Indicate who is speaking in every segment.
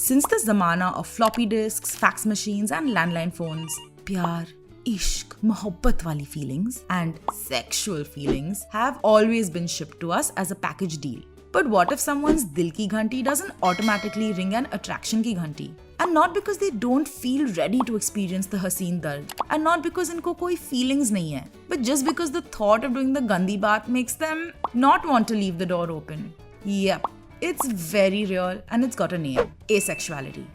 Speaker 1: Since the zamana of floppy disks, fax machines and landline phones, pyar, ishq, mohabbat wali feelings and sexual feelings have always been shipped to us as a package deal. But what if someone's dil ki ghanti doesn't automatically ring an attraction ki ghanti? And not because they don't feel ready to experience the haseen dard, and not because inko koi feelings nahi hai, but just because the thought of doing the gandhi bath makes them not want to leave the door open. Yep, it's very real and it's got a name: asexuality.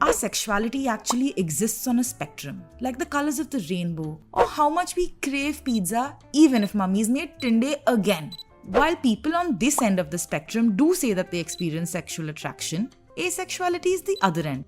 Speaker 1: Our sexuality actually exists on a spectrum, like the colors of the rainbow, or how much we crave pizza even if mummy's made tinde again. While people on this end of the spectrum do say that they experience sexual attraction, asexuality is the other end.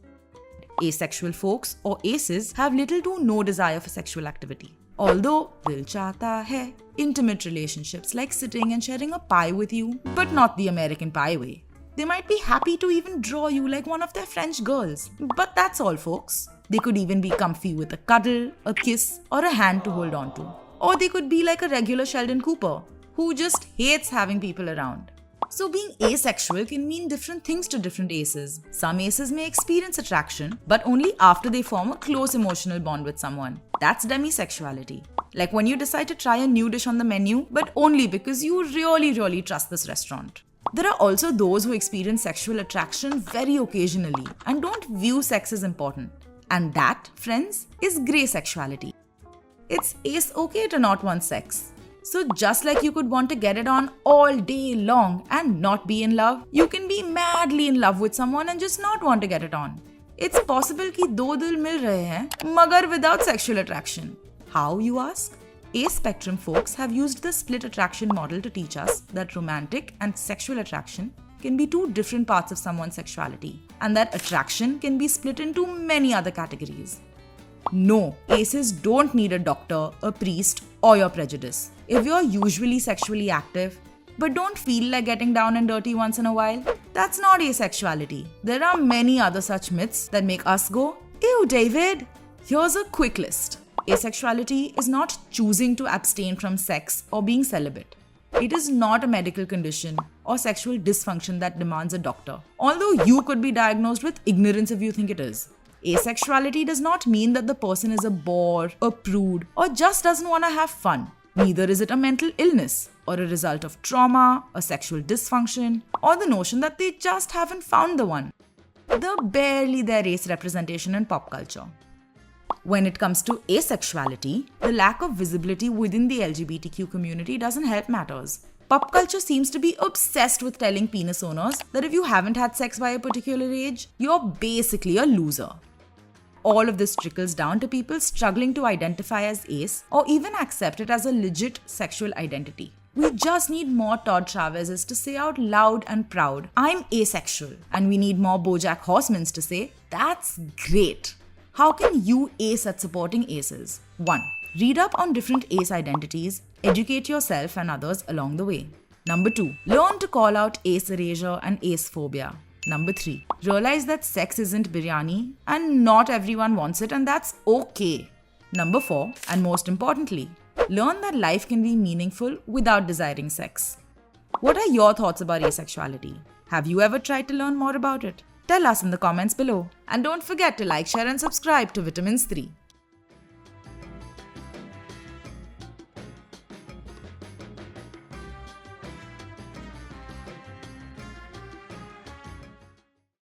Speaker 1: Asexual folks, or aces, have little to no desire for sexual activity. Although, dil chahta hai, intimate relationships like sitting and sharing a pie with you, but not the American Pie way. They might be happy to even draw you like one of their French girls. But that's all, folks. They could even be comfy with a cuddle, a kiss, or a hand to hold on to. Or they could be like a regular Sheldon Cooper, who just hates having people around. So being asexual can mean different things to different aces. Some aces may experience attraction, but only after they form a close emotional bond with someone. That's demisexuality. Like when you decide to try a new dish on the menu, but only because you really trust this restaurant. There are also those who experience sexual attraction very occasionally and don't view sex as important. And that, friends, is grey sexuality. It's ace-okay to not want sex. So just like you could want to get it on all day long and not be in love, you can be madly in love with someone and just not want to get it on. It's possible कि दो दिल मिल रहे हैं, मगर without sexual attraction. How, you ask? A-spectrum folks have used the split attraction model to teach us that romantic and sexual attraction can be two different parts of someone's sexuality, and that attraction can be split into many other categories. No, aces don't need a doctor, a priest, or your prejudice. If you're usually sexually active, but don't feel like getting down and dirty once in a while, that's not asexuality. There are many other such myths that make us go, "Ew, David." Here's a quick list. Asexuality is not choosing to abstain from sex or being celibate. It is not a medical condition or sexual dysfunction that demands a doctor, although you could be diagnosed with ignorance if you think it is. Asexuality does not mean that the person is a bore, a prude, or just doesn't want to have fun. Neither is it a mental illness or a result of trauma, a sexual dysfunction, or the notion that they just haven't found the one. The barely there ace representation in pop culture. When it comes to asexuality, the lack of visibility within the LGBTQ community doesn't help matters. Pop culture seems to be obsessed with telling penis owners that if you haven't had sex by a particular age, you're basically a loser. All of this trickles down to people struggling to identify as ace or even accept it as a legit sexual identity. We just need more Todd Chavez's to say out loud and proud, "I'm asexual," and we need more BoJack Horsemans to say, "That's great." How can you ace at supporting aces? 1. Read up on different ace identities, educate yourself and others along the way. Number 2. Learn to call out ace erasure and ace phobia. Number 3. Realize that sex isn't biryani and not everyone wants it, and that's okay. Number 4, and most importantly, learn that life can be meaningful without desiring sex. What are your thoughts about asexuality? Have you ever tried to learn more about it? Tell us in the comments below. And don't forget to like, share and subscribe to Vitamins 3.